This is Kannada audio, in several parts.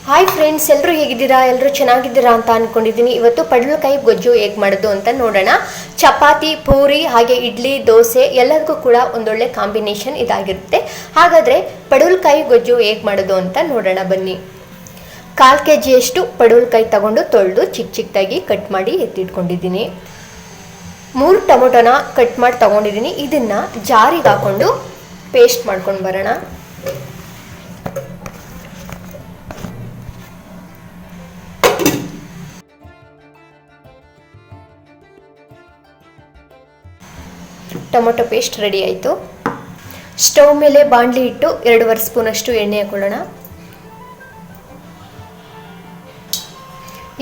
ಹಾಯ್ ಫ್ರೆಂಡ್ಸ್, ಎಲ್ಲರೂ ಹೇಗಿದ್ದೀರಾ? ಎಲ್ಲರೂ ಚೆನ್ನಾಗಿದ್ದೀರಾ ಅಂತ ಅಂದ್ಕೊಂಡಿದ್ದೀನಿ. ಇವತ್ತು ಪಡವಲಕಾಯಿ ಗೊಜ್ಜು ಹೇಗೆ ಮಾಡೋದು ಅಂತ ನೋಡೋಣ. ಚಪಾತಿ, ಪೂರಿ, ಹಾಗೆ ಇಡ್ಲಿ, ದೋಸೆ ಎಲ್ಲದಕ್ಕೂ ಕೂಡ ಒಂದೊಳ್ಳೆ ಕಾಂಬಿನೇಷನ್ ಇದಾಗಿರುತ್ತೆ. ಹಾಗಾದರೆ ಪಡವಲಕಾಯಿ ಗೊಜ್ಜು ಹೇಗೆ ಮಾಡೋದು ಅಂತ ನೋಡೋಣ ಬನ್ನಿ. 1/4 kg ಪಡವಲಕಾಯಿ ತಗೊಂಡು ತೊಳೆದು ಚಿಕ್ಕ ಚಿಕ್ಕದಾಗಿ ಕಟ್ ಮಾಡಿ ಎತ್ತಿಟ್ಕೊಂಡಿದ್ದೀನಿ. 3 ಟೊಮೊಟೊನ ಕಟ್ ಮಾಡಿ ತಗೊಂಡಿದ್ದೀನಿ. ಇದನ್ನು ಜಾರಿಗೆ ಹಾಕ್ಕೊಂಡು ಪೇಸ್ಟ್ ಮಾಡ್ಕೊಂಡು ಬರೋಣ. ಟೊಮೊಟೊ ಪೇಸ್ಟ್ ರೆಡಿ ಆಯಿತು. ಸ್ಟವ್ ಮೇಲೆ ಬಾಣಲಿ ಇಟ್ಟು 2.5 ಸ್ಪೂನಷ್ಟು ಎಣ್ಣೆ ಹಾಕೊಳ್ಳೋಣ.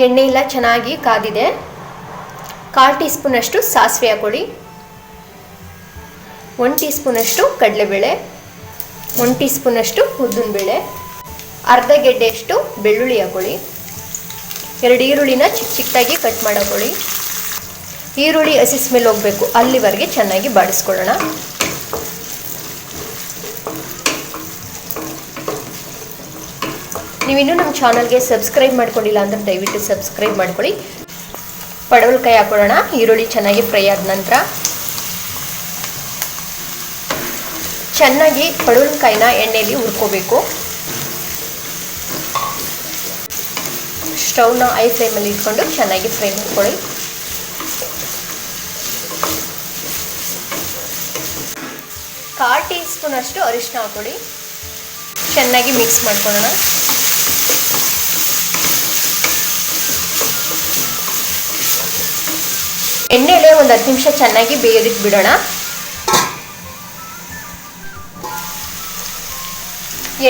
ಎಣ್ಣೆ ಎಲ್ಲ ಚೆನ್ನಾಗಿ ಕಾದಿದೆ. 1/4 ಟೀ ಸ್ಪೂನಷ್ಟು ಸಾಸಿವೆ ಹಾಕೊಳ್ಳಿ. 1 ಟೀ ಸ್ಪೂನಷ್ಟು ಕಡಲೆಬೇಳೆ, 1 ಟೀ ಸ್ಪೂನಷ್ಟು ಉದ್ದಿನಬೇಳೆ, ಅರ್ಧ ಗೆಡ್ಡೆಯಷ್ಟು ಬೆಳ್ಳುಳ್ಳಿ ಹಾಕೊಳ್ಳಿ. 2 ಈರುಳ್ಳಿನ ಚಿಕ್ಕ ಚಿಕ್ಕದಾಗಿ ಕಟ್ ಮಾಡ್ಕೊಳ್ಳಿ. ಈರುಳ್ಳಿ ಹಸಿ ಸ್ಮೆಲ್ ಹೋಗಬೇಕು, ಅಲ್ಲಿವರೆಗೆ ಚೆನ್ನಾಗಿ ಬಾಡಿಸ್ಕೊಳ್ಳೋಣ. ನೀವಿನ್ನೂ ನಮ್ಮ ಚಾನಲ್ಗೆ ಸಬ್ಸ್ಕ್ರೈಬ್ ಮಾಡ್ಕೊಂಡಿಲ್ಲ ಅಂದರೆ ದಯವಿಟ್ಟು ಸಬ್ಸ್ಕ್ರೈಬ್ ಮಾಡ್ಕೊಳ್ಳಿ. ಪಡವಲಕಾಯಿ ಹಾಕೊಳ್ಳೋಣ. ಈರುಳ್ಳಿ ಚೆನ್ನಾಗಿ ಫ್ರೈ ಆದ ನಂತರ ಚೆನ್ನಾಗಿ ಪಡವಲಕಾಯಿನ ಎಣ್ಣೆಯಲ್ಲಿ ಹುರ್ಕೋಬೇಕು. ಸ್ಟವ್ನ ಹೈ ಫ್ಲೇಮಲ್ಲಿ ಇಟ್ಕೊಂಡು ಚೆನ್ನಾಗಿ ಫ್ರೈ ಮಾಡ್ಕೊಳ್ಳಿ. ಕಾಲು ಟೀ ಸ್ಪೂನಷ್ಟು ಅರಿಶಿನ ಹಾಕೊಳ್ಳಿ. ಚೆನ್ನಾಗಿ ಮಿಕ್ಸ್ ಮಾಡ್ಕೊಳ್ಳೋಣ. ಎಣ್ಣೆಲೆ ಒಂದು 10 ನಿಮಿಷ ಚೆನ್ನಾಗಿ ಬೇಯೋದಕ್ಕೆ ಬಿಡೋಣ.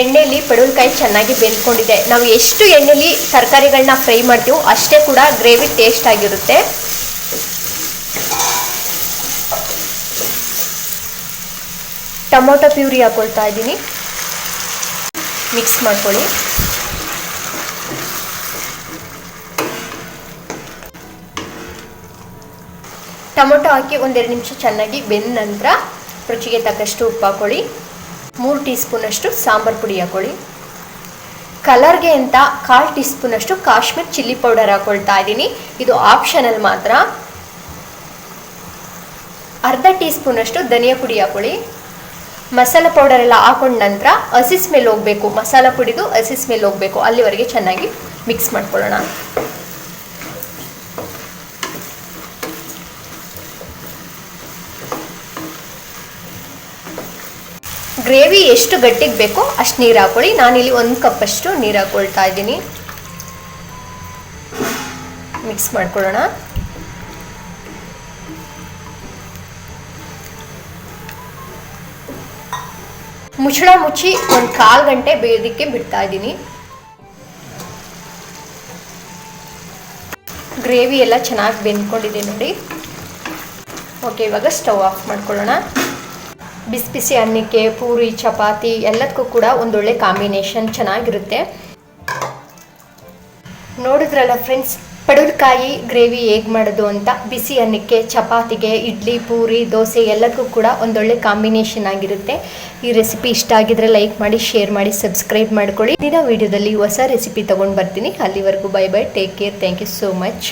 ಎಣ್ಣೆಯಲ್ಲಿ ಪಡವಲಕಾಯಿ ಚೆನ್ನಾಗಿ ಬೆಂದ್ಕೊಂಡಿದೆ. ನಾವು ಎಷ್ಟು ಎಣ್ಣೆಲಿ ತರಕಾರಿಗಳನ್ನ ಫ್ರೈ ಮಾಡ್ತೀವೋ ಅಷ್ಟೇ ಕೂಡ ಗ್ರೇವಿ ಟೇಸ್ಟ್ ಆಗಿರುತ್ತೆ. ಟೊಮೊಟೊ ಪ್ಯೂರಿ ಹಾಕೊಳ್ತಾ ಇದ್ದೀನಿ. ಮಿಕ್ಸ್ ಮಾಡ್ಕೊಳ್ಳಿ. ಟೊಮೊಟೊ ಹಾಕಿ 1-2 ನಿಮಿಷ ಚೆನ್ನಾಗಿ ಬೆಂದ ನಂತರ ರುಚಿಗೆ ತಕ್ಕಷ್ಟು ಉಪ್ಪು ಹಾಕೊಳ್ಳಿ. 3 ಟೀ ಸ್ಪೂನಷ್ಟು ಸಾಂಬಾರು ಪುಡಿ ಹಾಕೊಳ್ಳಿ. ಕಲರ್ಗೆ ಅಂತ 1/4 ಟೀ ಸ್ಪೂನಷ್ಟು ಕಾಶ್ಮೀರ್ ಚಿಲ್ಲಿ ಪೌಡರ್ ಹಾಕೊಳ್ತಾ ಇದ್ದೀನಿ. ಇದು ಆಪ್ಷನಲ್ ಮಾತ್ರ. ಅರ್ಧ ಟೀ ಸ್ಪೂನಷ್ಟು ಧನಿಯಾ ಪುಡಿ ಹಾಕೊಳ್ಳಿ. ಮಸಾಲ ಪೌಡರ್ ಎಲ್ಲ ಹಾಕೊಂಡ ನಂತರ ಹಸಿ ಸ್ಮೆಲ್ ಹೋಗಬೇಕು, ಮಸಾಲ ಪುಡಿದು ಹಸಿ ಸ್ಮೆಲ್ ಹೋಗಬೇಕು, ಅಲ್ಲಿವರೆಗೆ ಚೆನ್ನಾಗಿ ಮಿಕ್ಸ್ ಮಾಡ್ಕೊಳ್ಳೋಣ. ಗ್ರೇವಿ ಎಷ್ಟು ಗಟ್ಟಿಗೆ ಬೇಕೋ ಅಷ್ಟು ನೀರು ಹಾಕೊಳ್ಳಿ. ನಾನಿಲ್ಲಿ 1 ಕಪ್ಪಷ್ಟು ನೀರು ಹಾಕೊಳ್ತಾ ಇದ್ದೀನಿ. ಮಿಕ್ಸ್ ಮಾಡ್ಕೊಳ್ಳೋಣ. ಮುಚ್ಚಳ ಮುಚ್ಚಿ 1/4 ಗಂಟೆ ಬೇಯೋದಕ್ಕೆ ಬಿಡ್ತಾ ಇದ್ದೀನಿ. ಗ್ರೇವಿ ಎಲ್ಲ ಚೆನ್ನಾಗಿ ಬೆಂದ್ಕೊಂಡಿದೆ ನೋಡಿ. ಓಕೆ, ಇವಾಗ ಸ್ಟವ್ ಆಫ್ ಮಾಡ್ಕೊಳ್ಳೋಣ. ಬಿಸಿ ಬಿಸಿ ಅನ್ನಕ್ಕೆ, ಪೂರಿ, ಚಪಾತಿ ಎಲ್ಲದಕ್ಕೂ ಕೂಡ ಒಂದೊಳ್ಳೆ ಕಾಂಬಿನೇಷನ್ ಚೆನ್ನಾಗಿರುತ್ತೆ. ನೋಡಿದ್ರಲ್ಲ ಫ್ರೆಂಡ್ಸ್, ಪಡವಲಕಾಯಿ ಗ್ರೇವಿ ಹೇಗೆ ಮಾಡೋದು ಅಂತ. ಬಿಸಿ ಅನ್ನಕ್ಕೆ, ಚಪಾತಿಗೆ, ಇಡ್ಲಿ, ಪೂರಿ, ದೋಸೆ ಎಲ್ಲದಕ್ಕೂ ಕೂಡ ಒಂದೊಳ್ಳೆ ಕಾಂಬಿನೇಷನ್ ಆಗಿರುತ್ತೆ. ಈ ರೆಸಿಪಿ ಇಷ್ಟ ಆಗಿದ್ರೆ ಲೈಕ್ ಮಾಡಿ, ಶೇರ್ ಮಾಡಿ, ಸಬ್ಸ್ಕ್ರೈಬ್ ಮಾಡ್ಕೊಳ್ಳಿ. ದಿನ ವಿಡಿಯೋದಲ್ಲಿ ಹೊಸ ರೆಸಿಪಿ ತೊಗೊಂಡು ಬರ್ತೀನಿ. ಅಲ್ಲಿವರೆಗೂ bye bye, take care, thank you so much.